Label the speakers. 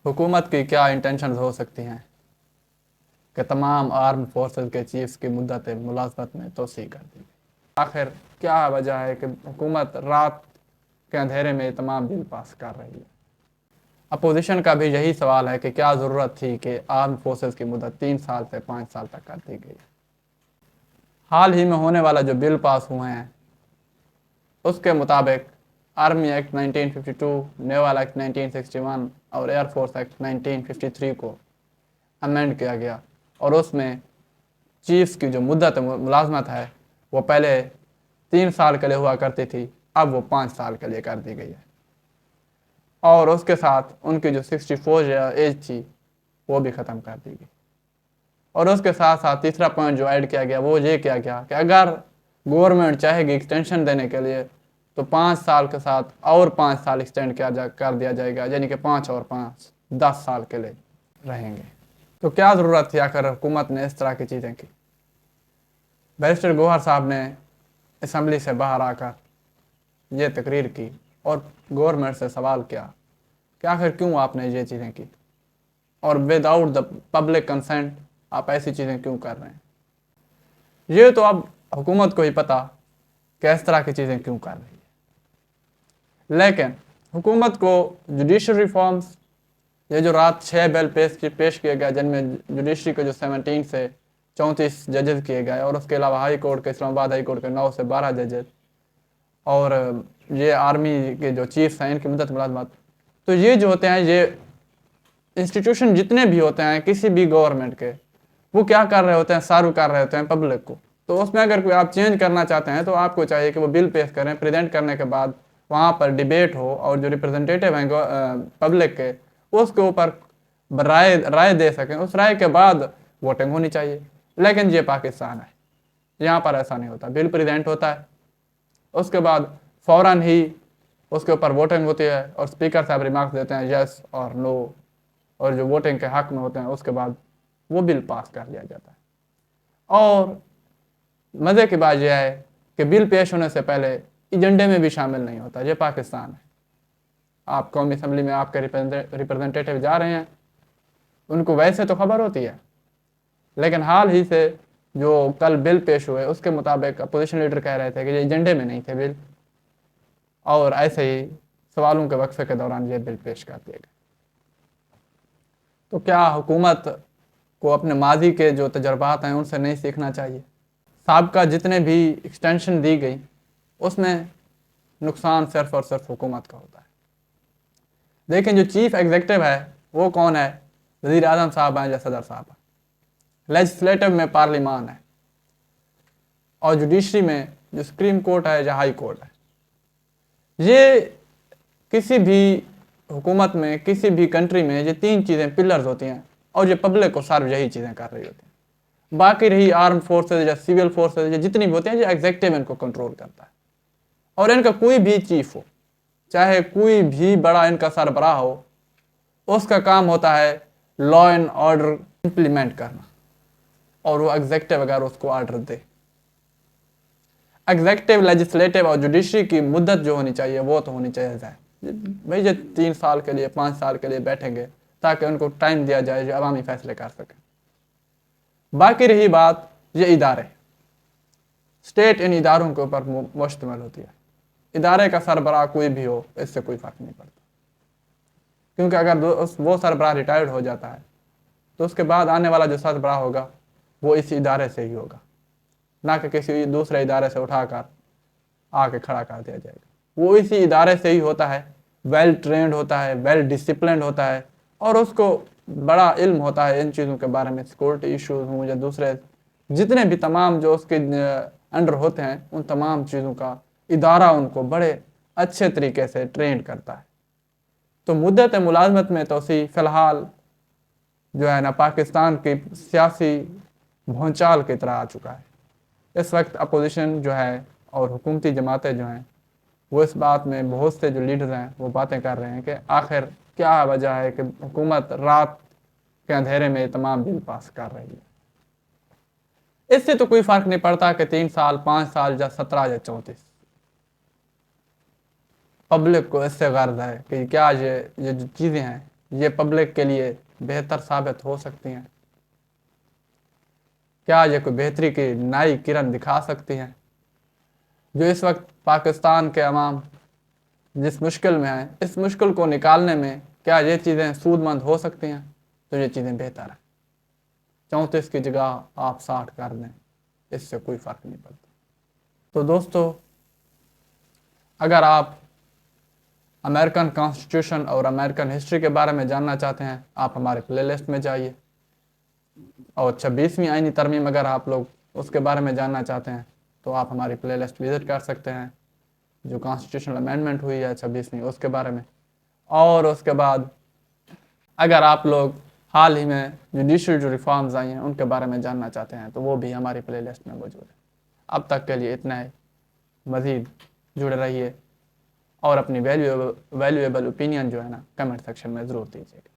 Speaker 1: हुकूमत की क्या इंटेंशंस हो सकती हैं कि तमाम आर्म फोर्सेस के चीफ्स की मुद्दत मुलाजमत में तोसी कर दी। आखिर क्या वजह है कि हुकूमत रात के अंधेरे में तमाम बिल पास कर रही है। अपोजिशन का भी यही सवाल है कि क्या ज़रूरत थी कि आर्म फोर्सेस की मुद्दत 3 साल से 5 साल तक कर दी गई। हाल ही में होने वाला जो बिल पास हुए हैं उसके मुताबिक आर्मी एक्ट 1952, नेवल एक्ट 1961 और एयरफोर्स एक्ट 1953 को अमेंड किया गया और उसमें चीफ्स की जो मुद्दत मुलाजमत है वो पहले 3 साल के लिए हुआ करती थी, अब वो 5 साल के लिए कर दी गई है। और उसके साथ उनकी जो 64 एज थी वो भी ख़त्म कर दी गई। और उसके साथ साथ तीसरा पॉइंट जो ऐड किया गया वो ये किया गया कि अगर गवर्नमेंट चाहेगी एक्सटेंशन देने के लिए तो 5 साल के साथ और 5 साल एक्सटेंड कर दिया जाएगा, यानी कि 5 और 5 10 साल के लिए रहेंगे। तो क्या ज़रूरत थी आखिर हुकूमत ने इस तरह की चीज़ें की। बैरिस्टर गौहर साहब ने असम्बली से बाहर आकर ये तकरीर की और गवर्नमेंट से सवाल किया कि आखिर क्यों आपने ये चीज़ें की और विदाउट द पब्लिक कंसेंट आप ऐसी चीज़ें क्यों कर रहे हैं। ये तो अब हुकूमत को ही पता कि इस तरह की चीज़ें क्यों कर रही है। लेकिन हुकूमत को जुडिशल रिफॉर्म्स, ये जो रात 6 बिल पेश किए गए जिनमें जुडिशरी के जो 17 से 34 जजेस किए गए और उसके अलावा हाई कोर्ट के, इस्लामाबाद हाई कोर्ट के 9 से 12 जजेस और ये आर्मी के जो चीफ्स हैं इनकी मुद्दत मुलाजमत, तो ये जो होते हैं ये इंस्टीट्यूशन जितने भी होते हैं किसी भी गवर्नमेंट के, वो क्या कर रहे होते हैं, सर्व कर रहे होते हैं पब्लिक को। तो उसमें अगर कोई आप चेंज करना चाहते हैं तो आपको चाहिए कि वो बिल पेश करें, प्रेजेंट करने के बाद वहाँ पर डिबेट हो और जो रिप्रेजेंटेटिव हैं पब्लिक के उसके ऊपर राय दे सकें, उस राय के बाद वोटिंग होनी चाहिए। लेकिन ये पाकिस्तान है, यहाँ पर ऐसा नहीं होता। बिल प्रेजेंट होता है, उसके बाद फ़ौरन ही उसके ऊपर वोटिंग होती है और स्पीकर साहब रिमार्क्स देते हैं यस और नो, और जो वोटिंग के हक में होते हैं उसके बाद वो बिल पास कर लिया जाता है। और मज़े की बात यह है कि बिल पेश होने से पहले एजेंडे में भी शामिल नहीं होता। ये पाकिस्तान है। आप कौमी असम्बली में आपके रिप्रेजेंटेटिव जा रहे हैं, उनको वैसे तो खबर होती है, लेकिन हाल ही से जो कल बिल पेश हुए उसके मुताबिक अपोजिशन लीडर कह रहे थे कि ये एजेंडे में नहीं थे बिल, और ऐसे ही सवालों के वक्फे के दौरान ये बिल पेश कर दिए गए। तो क्या हुकूमत को अपने माजी के जो तजर्बात हैं उनसे नहीं सीखना चाहिए। साबका जितने भी एक्सटेंशन दी गई उसमें नुकसान सिर्फ और सिर्फ हुकूमत का होता है। लेकिन जो चीफ एग्जीक्यूटिव है वो कौन है, वज़ीर आज़म साहब हैं या सदर साहब हैं। लेजिस्लेटिव में पार्लिमान है और जुडिशरी में जो सुप्रीम कोर्ट है या हाई कोर्ट है। ये किसी भी हुकूमत में, किसी भी कंट्री में ये तीन चीज़ें पिलर्स होती हैं और ये पब्लिक को सर्व यही चीज़ें कर रही होती हैं। बाकी रही आर्म फोर्सेज या सिविल फोर्सेज या जितनी भी होती हैं, ये एग्जीक्यूटिव इनको कंट्रोल करता है। और इनका कोई भी चीफ हो, चाहे कोई भी बड़ा इनका सरबराह हो, उसका काम होता है लॉ एंड ऑर्डर इंप्लीमेंट करना, और वो एग्जीक्यूटिव अगर उसको ऑर्डर दे। एग्जीक्यूटिव, लेजिस्लेटिव और जुडिशरी की मुद्दत जो होनी चाहिए वो तो होनी चाहिए भाई, ये 3 साल के लिए 5 साल के लिए बैठेंगे ताकि उनको टाइम दिया जाए जो अवामी फैसले कर सकें। बाकी रही बात ये इदारे, स्टेट इन इदारों के ऊपर मुश्तमिल होती है। इदारे का सरबराह कोई भी हो इससे कोई फ़र्क नहीं पड़ता, क्योंकि अगर वो सरबराह रिटायर्ड हो जाता है तो उसके बाद आने वाला जो सरबराह होगा वो इस इदारे से ही होगा, ना कि किसी दूसरे इदारे से उठाकर आके खड़ा कर दिया जाएगा। वो इसी इदारे से ही होता है, वेल ट्रेंड होता है, वेल डिसिप्लिन होता है और उसको बड़ा इल्म होता है इन चीज़ों के बारे में। सिक्योरिटी इश्यूज हों या दूसरे जितने भी तमाम जो उसके अंडर होते हैं उन तमाम चीज़ों का इदारा उनको बड़े अच्छे तरीके से ट्रेंड करता है। तो मुद्दत मुलाजमत में तोसी फ़िलहाल जो है ना पाकिस्तान की सियासी भूचाल की तरह आ चुका है। इस वक्त अपोजिशन जो है और हुकूमती जमातें जो हैं वो इस बात में, बहुत से जो लीडर्स हैं वो बातें कर रहे हैं कि आखिर क्या वजह है कि हुकूमत रात के अंधेरे में तमाम बिल पास कर रही है। इससे तो कोई फ़र्क नहीं पड़ता कि 3 साल 5 साल या 17 या 34। पब्लिक को इससे गर्ज है कि क्या ये जो चीज़ें हैं ये पब्लिक के लिए बेहतर साबित हो सकती हैं? क्या ये कोई बेहतरी की नई किरण दिखा सकती हैं? जो इस वक्त पाकिस्तान के अवाम जिस मुश्किल में है, इस मुश्किल को निकालने में क्या ये चीज़ें सूदमंद हो सकती हैं? तो ये चीज़ें बेहतर है। 34 की जगह आप 60 कर दें, इससे कोई फ़र्क नहीं पड़ता। तो दोस्तों, अगर आप अमेरिकन कॉन्स्टिट्यूशन और अमेरिकन हिस्ट्री के बारे में जानना चाहते हैं, आप हमारे प्लेलिस्ट में जाइए। और 26वीं आईनी तरमीम अगर आप लोग उसके बारे में जानना चाहते हैं तो आप हमारी प्लेलिस्ट विज़िट कर सकते हैं, जो कॉन्स्टिट्यूशनल अमेंडमेंट हुई है 26वीं, उसके बारे में। और उसके बाद अगर आप लोग हाल ही में जुडिशल जो रिफॉर्म्स आई हैं उनके बारे में जानना चाहते हैं तो वो भी हमारी प्लेलिस्ट में मौजूद है। अब तक के लिए इतना ही। मज़ीद जुड़े रहिए और अपनी वैल्यूएबल ओपिनियन जो है ना कमेंट सेक्शन में ज़रूर दीजिएगा।